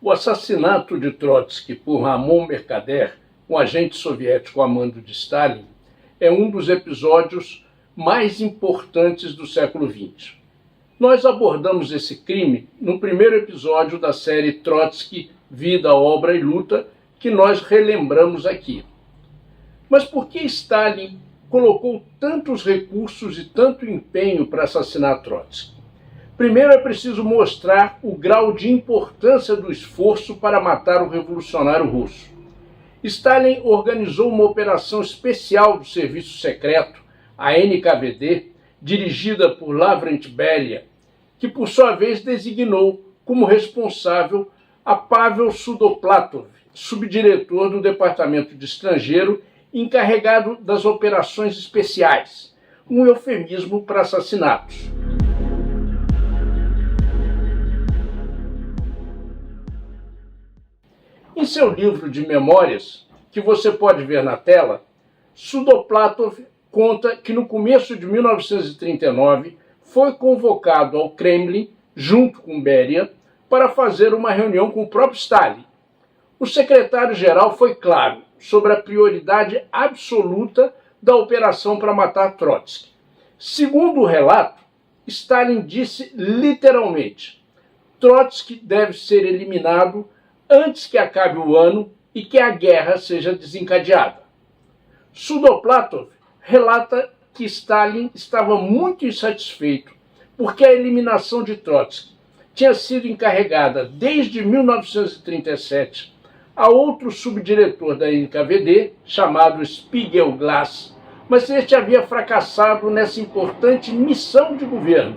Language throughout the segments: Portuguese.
O assassinato de Trotsky por Ramon Mercader, um agente soviético a mando de Stalin, é um dos episódios mais importantes do século XX. Nós abordamos esse crime no primeiro episódio da série Trotsky, Vida, Obra e Luta, que nós relembramos aqui. Mas por que Stalin colocou tantos recursos e tanto empenho para assassinar Trotsky? Primeiro é preciso mostrar o grau de importância do esforço para matar o revolucionário russo. Stalin organizou uma operação especial do serviço secreto, a NKVD, dirigida por Lavrent Beria, que por sua vez designou como responsável a Pavel Sudoplatov, subdiretor do Departamento de Estrangeiro, encarregado das operações especiais, um eufemismo para assassinatos. Em seu livro de memórias, que você pode ver na tela, Sudoplatov conta que no começo de 1939 foi convocado ao Kremlin, junto com Beria, para fazer uma reunião com o próprio Stalin. O secretário-geral foi claro sobre a prioridade absoluta da operação para matar Trotsky. Segundo o relato, Stalin disse literalmente: Trotsky deve ser eliminado antes que acabe o ano e que a guerra seja desencadeada. Sudoplatov relata que Stalin estava muito insatisfeito porque a eliminação de Trotsky tinha sido encarregada desde 1937 a outro subdiretor da NKVD, chamado Spiegel Glass, mas este havia fracassado nessa importante missão de governo.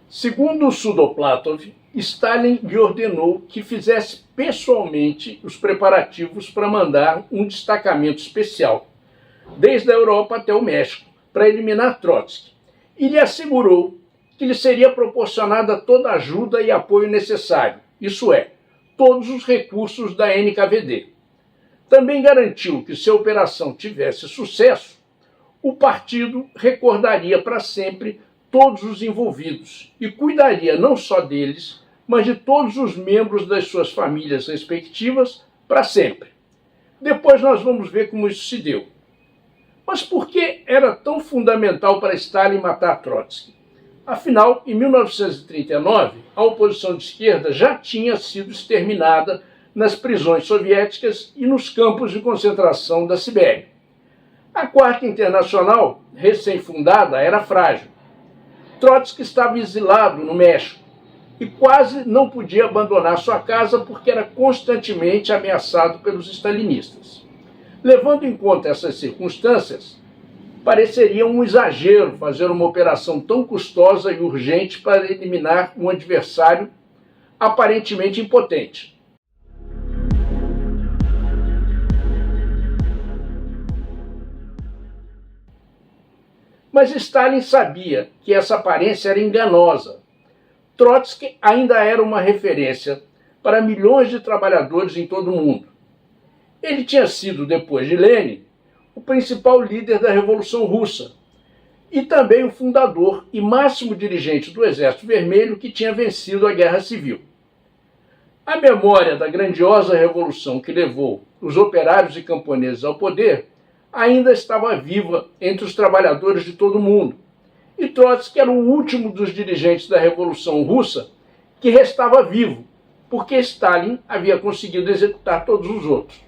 Segundo Sudoplatov, Stalin lhe ordenou que fizesse pessoalmente os preparativos para mandar um destacamento especial, desde a Europa até o México, para eliminar Trotsky, e lhe assegurou que lhe seria proporcionada toda a ajuda e apoio necessário, isso é, todos os recursos da NKVD. Também garantiu que, se a operação tivesse sucesso, o partido recordaria para sempre todos os envolvidos e cuidaria não só deles, mas de todos os membros das suas famílias respectivas para sempre. Depois nós vamos ver como isso se deu. Mas por que era tão fundamental para Stalin matar Trotsky? Afinal, em 1939, a oposição de esquerda já tinha sido exterminada nas prisões soviéticas e nos campos de concentração da Sibéria. A Quarta Internacional, recém-fundada, era frágil. Trotsky estava exilado no México e quase não podia abandonar sua casa porque era constantemente ameaçado pelos stalinistas. Levando em conta essas circunstâncias, pareceria um exagero fazer uma operação tão custosa e urgente para eliminar um adversário aparentemente impotente. Mas Stalin sabia que essa aparência era enganosa. Trotsky ainda era uma referência para milhões de trabalhadores em todo o mundo. Ele tinha sido, depois de Lenin, o principal líder da Revolução Russa e também o fundador e máximo dirigente do Exército Vermelho que tinha vencido a Guerra Civil. A memória da grandiosa revolução que levou os operários e camponeses ao poder ainda estava viva entre os trabalhadores de todo o mundo. E Trotsky era o último dos dirigentes da Revolução Russa que restava vivo, porque Stalin havia conseguido executar todos os outros.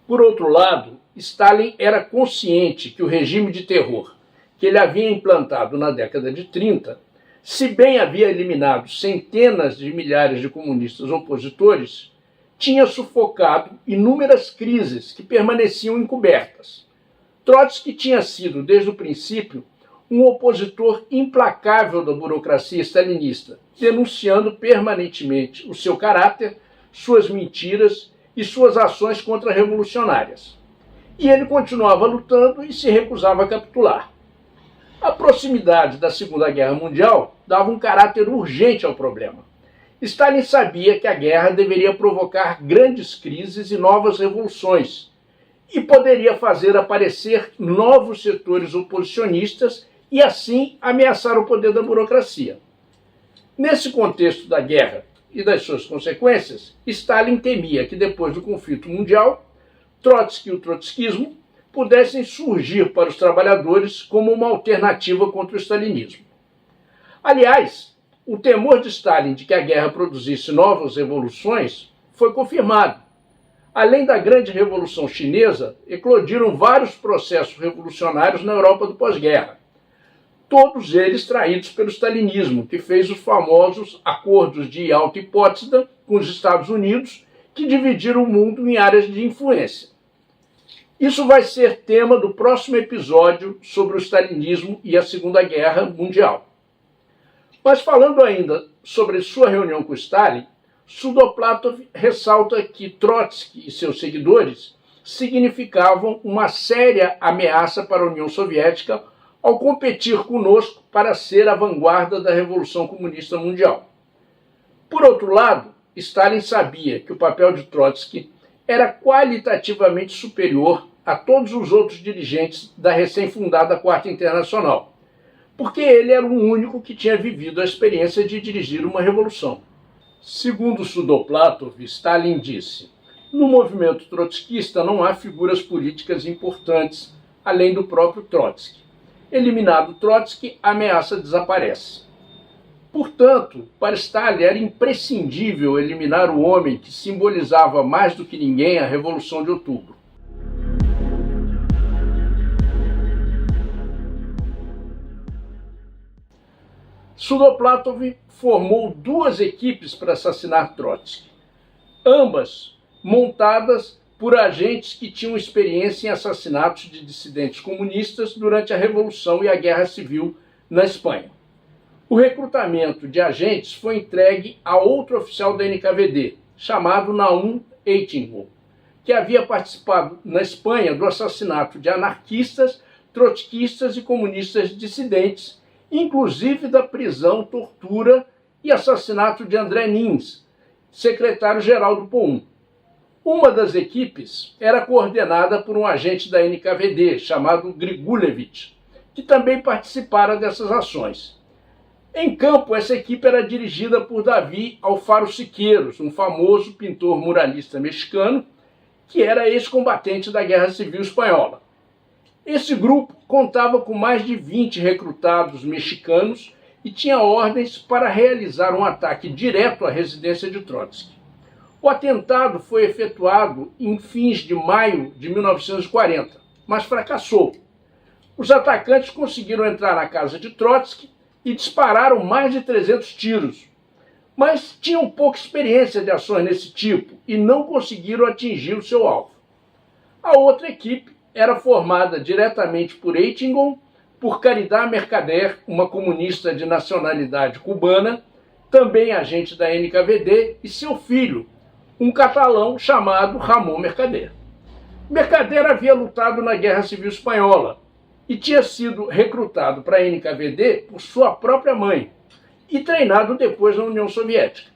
Por outro lado, Stalin era consciente que o regime de terror que ele havia implantado na década de 30, se bem havia eliminado centenas de milhares de comunistas opositores, tinha sufocado inúmeras crises que permaneciam encobertas. Trotsky tinha sido, desde o princípio, um opositor implacável da burocracia stalinista, denunciando permanentemente o seu caráter, suas mentiras e suas ações contra-revolucionárias. E ele continuava lutando e se recusava a capitular. A proximidade da Segunda Guerra Mundial dava um caráter urgente ao problema. Stalin sabia que a guerra deveria provocar grandes crises e novas revoluções, e poderia fazer aparecer novos setores oposicionistas e assim ameaçar o poder da burocracia. Nesse contexto da guerra, e das suas consequências, Stalin temia que depois do conflito mundial, Trotsky e o trotskismo pudessem surgir para os trabalhadores como uma alternativa contra o stalinismo. Aliás, o temor de Stalin de que a guerra produzisse novas revoluções foi confirmado. Além da Grande Revolução Chinesa, eclodiram vários processos revolucionários na Europa do pós-guerra, todos eles traídos pelo stalinismo, que fez os famosos acordos de Yalta e Potsdam com os Estados Unidos, que dividiram o mundo em áreas de influência. Isso vai ser tema do próximo episódio sobre o stalinismo e a Segunda Guerra Mundial. Mas falando ainda sobre sua reunião com Stalin, Sudoplatov ressalta que Trotsky e seus seguidores significavam uma séria ameaça para a União Soviética ao competir conosco para ser a vanguarda da Revolução Comunista Mundial. Por outro lado, Stalin sabia que o papel de Trotsky era qualitativamente superior a todos os outros dirigentes da recém-fundada Quarta Internacional, porque ele era o único que tinha vivido a experiência de dirigir uma revolução. Segundo Sudoplatov, Stalin disse: no movimento trotskista não há figuras políticas importantes, além do próprio Trotsky. Eliminado Trotsky, a ameaça desaparece. Portanto, para Stalin era imprescindível eliminar o homem que simbolizava mais do que ninguém a Revolução de Outubro. Sudoplatov formou duas equipes para assassinar Trotsky, ambas montadas por agentes que tinham experiência em assassinatos de dissidentes comunistas durante a Revolução e a Guerra Civil na Espanha. O recrutamento de agentes foi entregue a outro oficial da NKVD, chamado Naum Eitingon, que havia participado na Espanha do assassinato de anarquistas, trotskistas e comunistas dissidentes, inclusive da prisão, tortura e assassinato de André Nins, secretário-geral do POUM. Uma das equipes era coordenada por um agente da NKVD, chamado Grigulevich, que também participara dessas ações. Em campo, essa equipe era dirigida por Davi Alfaro Siqueiros, um famoso pintor muralista mexicano, que era ex-combatente da Guerra Civil Espanhola. Esse grupo contava com mais de 20 recrutados mexicanos e tinha ordens para realizar um ataque direto à residência de Trotsky. O atentado foi efetuado em fins de maio de 1940, mas fracassou. Os atacantes conseguiram entrar na casa de Trotsky e dispararam mais de 300 tiros, mas tinham pouca experiência de ações desse tipo e não conseguiram atingir o seu alvo. A outra equipe era formada diretamente por Eitingon, por Caridad Mercader, uma comunista de nacionalidade cubana, também agente da NKVD, e seu filho, um catalão chamado Ramon Mercader. Mercader havia lutado na Guerra Civil Espanhola e tinha sido recrutado para a NKVD por sua própria mãe e treinado depois na União Soviética.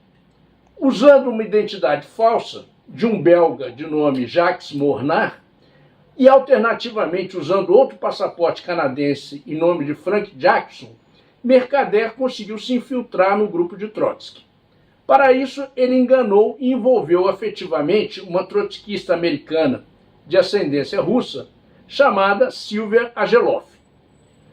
Usando uma identidade falsa de um belga de nome Jacques Mornar e alternativamente usando outro passaporte canadense em nome de Frank Jackson, Mercader conseguiu se infiltrar no grupo de Trotsky. Para isso, ele enganou e envolveu afetivamente uma trotskista americana de ascendência russa, chamada Silvia Ageloff.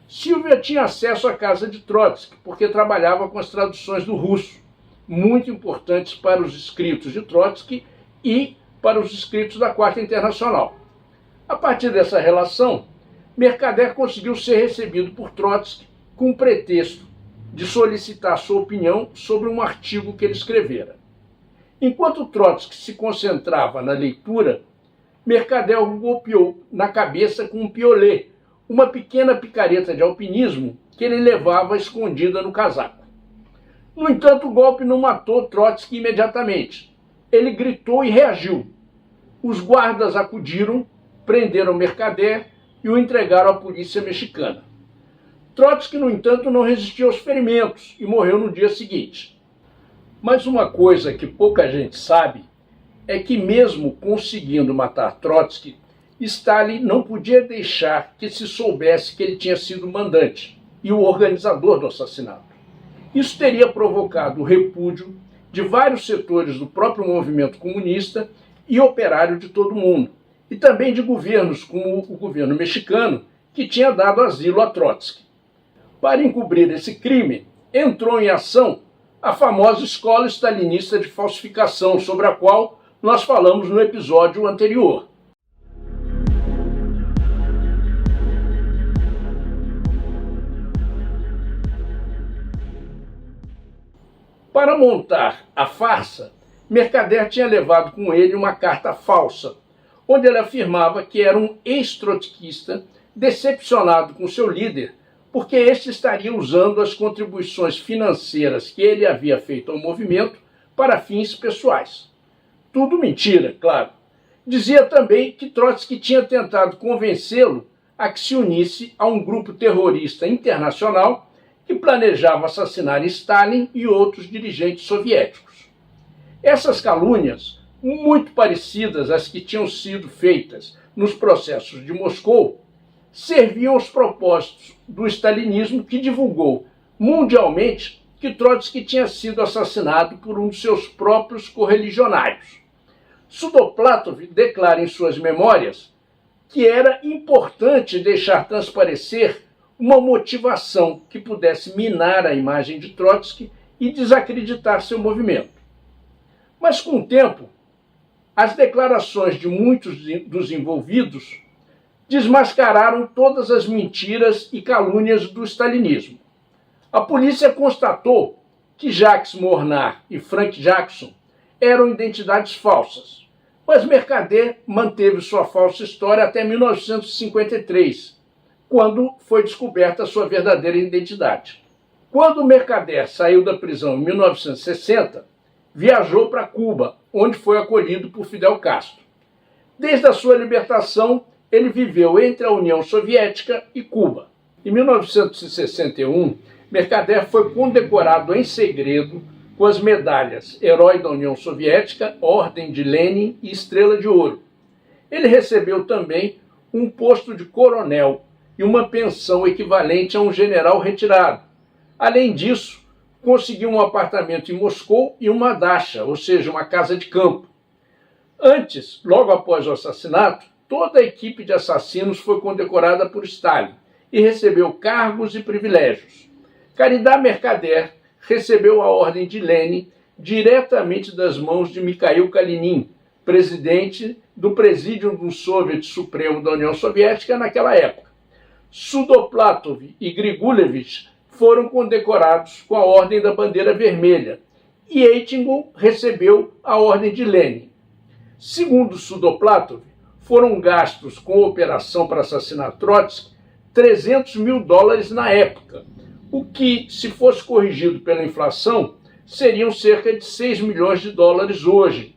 Silvia tinha acesso à casa de Trotsky, porque trabalhava com as traduções do russo, muito importantes para os escritos de Trotsky e para os escritos da Quarta Internacional. A partir dessa relação, Mercader conseguiu ser recebido por Trotsky com o pretexto de solicitar sua opinião sobre um artigo que ele escrevera. Enquanto Trotsky se concentrava na leitura, Mercader o golpeou na cabeça com um piolê, uma pequena picareta de alpinismo que ele levava escondida no casaco. No entanto, o golpe não matou Trotsky imediatamente. Ele gritou e reagiu. Os guardas acudiram, prenderam Mercader e o entregaram à polícia mexicana. Trotsky, no entanto, não resistiu aos ferimentos e morreu no dia seguinte. Mas uma coisa que pouca gente sabe é que, mesmo conseguindo matar Trotsky, Stalin não podia deixar que se soubesse que ele tinha sido o mandante e o organizador do assassinato. Isso teria provocado o repúdio de vários setores do próprio movimento comunista e operário de todo o mundo, e também de governos como o governo mexicano, que tinha dado asilo a Trotsky. Para encobrir esse crime, entrou em ação a famosa escola stalinista de falsificação, sobre a qual nós falamos no episódio anterior. Para montar a farsa, Mercader tinha levado com ele uma carta falsa, onde ele afirmava que era um ex-trotskista decepcionado com seu líder, porque este estaria usando as contribuições financeiras que ele havia feito ao movimento para fins pessoais. Tudo mentira, claro. Dizia também que Trotsky tinha tentado convencê-lo a que se unisse a um grupo terrorista internacional que planejava assassinar Stalin e outros dirigentes soviéticos. Essas calúnias, muito parecidas às que tinham sido feitas nos processos de Moscou, serviam aos propósitos do stalinismo, que divulgou mundialmente que Trotsky tinha sido assassinado por um de seus próprios correligionários. Sudoplatov declara em suas memórias que era importante deixar transparecer uma motivação que pudesse minar a imagem de Trotsky e desacreditar seu movimento. Mas, com o tempo, as declarações de muitos dos envolvidos desmascararam todas as mentiras e calúnias do stalinismo. A polícia constatou que Jacques Mornar e Frank Jackson eram identidades falsas, mas Mercader manteve sua falsa história até 1953, quando foi descoberta a sua verdadeira identidade. Quando Mercader saiu da prisão em 1960, viajou para Cuba, onde foi acolhido por Fidel Castro. Desde a sua libertação, ele viveu entre a União Soviética e Cuba. Em 1961, Mercader foi condecorado em segredo com as medalhas Herói da União Soviética, Ordem de Lenin e Estrela de Ouro. Ele recebeu também um posto de coronel e uma pensão equivalente a um general retirado. Além disso, conseguiu um apartamento em Moscou e uma dacha, ou seja, uma casa de campo. Antes, logo após o assassinato, toda a equipe de assassinos foi condecorada por Stalin e recebeu cargos e privilégios. Caridad Mercader recebeu a Ordem de Lenin diretamente das mãos de Mikhail Kalinin, presidente do Presídio do Soviet Supremo da União Soviética naquela época. Sudoplatov e Grigulevich foram condecorados com a Ordem da Bandeira Vermelha e Eitingon recebeu a Ordem de Lenin. Segundo Sudoplatov, foram gastos com a operação para assassinar Trotsky $300 mil na época, o que, se fosse corrigido pela inflação, seriam cerca de $6 milhões hoje,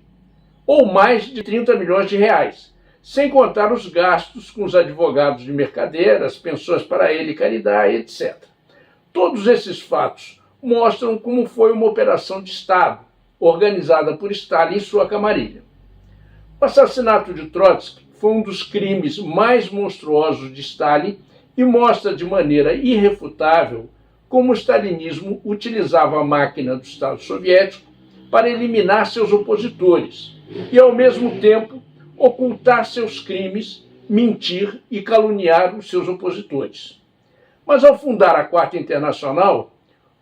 ou mais de 30 milhões de reais, sem contar os gastos com os advogados de Mercader, as pensões para ele, Caridad, etc. Todos esses fatos mostram como foi uma operação de Estado, organizada por Stalin em sua camarilha. O assassinato de Trotsky foi um dos crimes mais monstruosos de Stalin e mostra de maneira irrefutável como o stalinismo utilizava a máquina do Estado soviético para eliminar seus opositores e, ao mesmo tempo, ocultar seus crimes, mentir e caluniar os seus opositores. Mas, ao fundar a Quarta Internacional,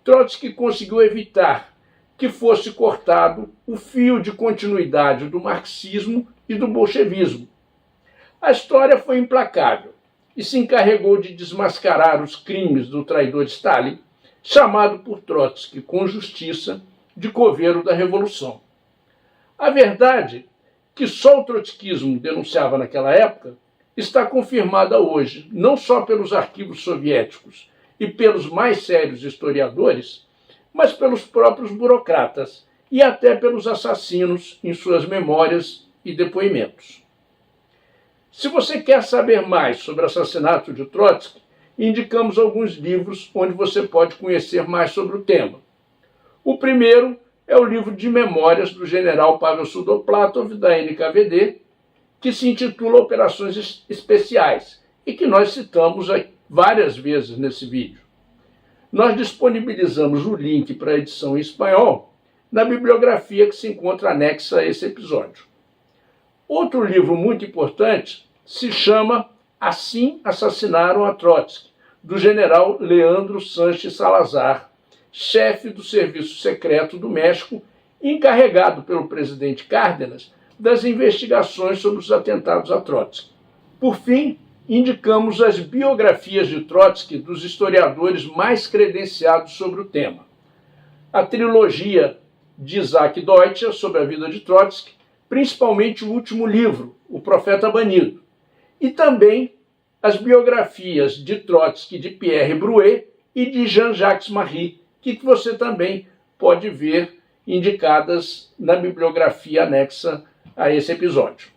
Trotsky conseguiu evitar que fosse cortado o fio de continuidade do marxismo e do bolchevismo. A história foi implacável e se encarregou de desmascarar os crimes do traidor Stalin, chamado por Trotsky, com justiça, de coveiro da Revolução. A verdade, que só o trotskismo denunciava naquela época, está confirmada hoje, não só pelos arquivos soviéticos e pelos mais sérios historiadores, mas pelos próprios burocratas e até pelos assassinos em suas memórias e depoimentos. Se você quer saber mais sobre o assassinato de Trotsky, indicamos alguns livros onde você pode conhecer mais sobre o tema. O primeiro é o livro de memórias do general Pavel Sudoplatov, da NKVD, que se intitula Operações Especiais e que nós citamos várias vezes nesse vídeo. Nós disponibilizamos o link para a edição em espanhol na bibliografia que se encontra anexa a esse episódio. Outro livro muito importante se chama Assim Assassinaram a Trotsky, do general Leandro Sanches Salazar, chefe do Serviço Secreto do México, encarregado pelo presidente Cárdenas das investigações sobre os atentados a Trotsky. Por fim, indicamos as biografias de Trotsky dos historiadores mais credenciados sobre o tema. A trilogia de Isaac Deutscher sobre a vida de Trotsky, principalmente o último livro, O Profeta Banido, e também as biografias de Trotsky de Pierre Brouet e de Jean-Jacques Marie, que você também pode ver indicadas na bibliografia anexa a esse episódio.